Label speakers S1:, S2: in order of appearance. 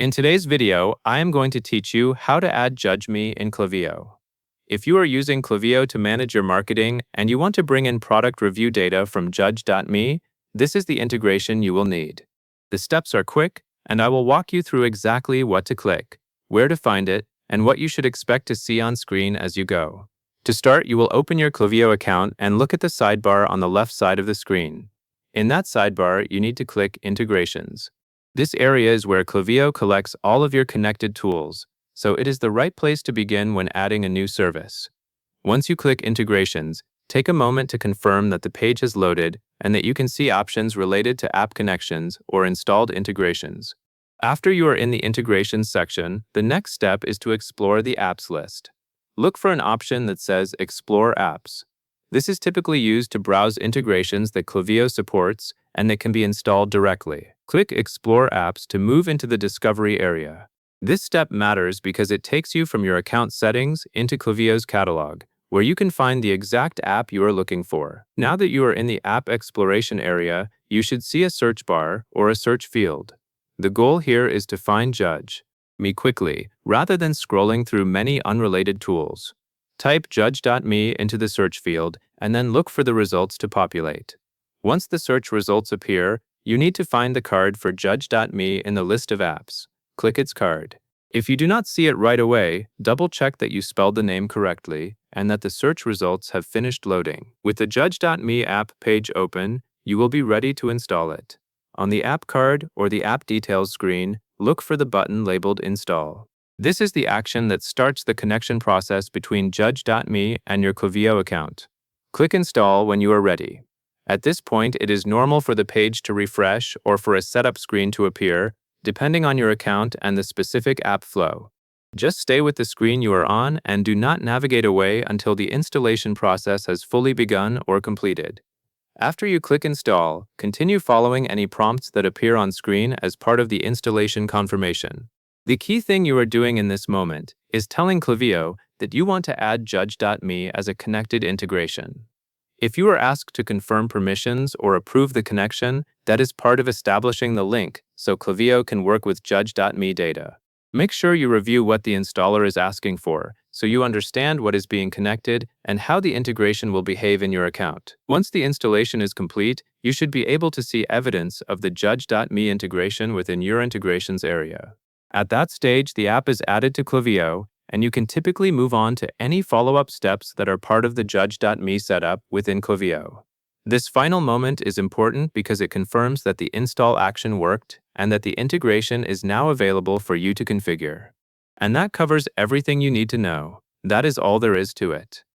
S1: In today's video, I am going to teach you how to add Judge Me in Klaviyo. If you are using Klaviyo to manage your marketing and you want to bring in product review data from Judge.me, this is the integration you will need. The steps are quick, and I will walk you through exactly what to click, where to find it, and what you should expect to see on screen as you go. To start, you will open your Klaviyo account and look at the sidebar on the left side of the screen. In that sidebar, you need to click Integrations. This area is where Klaviyo collects all of your connected tools, so it is the right place to begin when adding a new service. Once you click Integrations, take a moment to confirm that the page has loaded and that you can see options related to app connections or installed integrations. After you are in the Integrations section, the next step is to explore the apps list. Look for an option that says Explore Apps. This is typically used to browse integrations that Klaviyo supports and that can be installed directly. Click Explore Apps to move into the Discovery area. This step matters because it takes you from your account settings into Klaviyo's catalog, where you can find the exact app you are looking for. Now that you are in the App Exploration area, you should see a search bar or a search field. The goal here is to find Judge Me quickly, rather than scrolling through many unrelated tools. Type Judge.me into the search field and then look for the results to populate. Once the search results appear, you need to find the card for Judge.me in the list of apps. Click its card. If you do not see it right away, double-check that you spelled the name correctly and that the search results have finished loading. With the Judge.me app page open, you will be ready to install it. On the app card or the app details screen, look for the button labeled Install. This is the action that starts the connection process between Judge.me and your Klaviyo account. Click Install when you are ready. At this point, it is normal for the page to refresh or for a setup screen to appear, depending on your account and the specific app flow. Just stay with the screen you are on and do not navigate away until the installation process has fully begun or completed. After you click Install, continue following any prompts that appear on screen as part of the installation confirmation. The key thing you are doing in this moment is telling Klaviyo that you want to add Judge.me as a connected integration. If you are asked to confirm permissions or approve the connection, that is part of establishing the link so Klaviyo can work with Judge.me data. Make sure you review what the installer is asking for so you understand what is being connected and how the integration will behave in your account. Once the installation is complete, you should be able to see evidence of the Judge.me integration within your integrations area. At that stage, the app is added to Klaviyo, and you can typically move on to any follow-up steps that are part of the Judge.me setup within Klaviyo. This final moment is important because it confirms that the install action worked and that the integration is now available for you to configure. And that covers everything you need to know. That is all there is to it.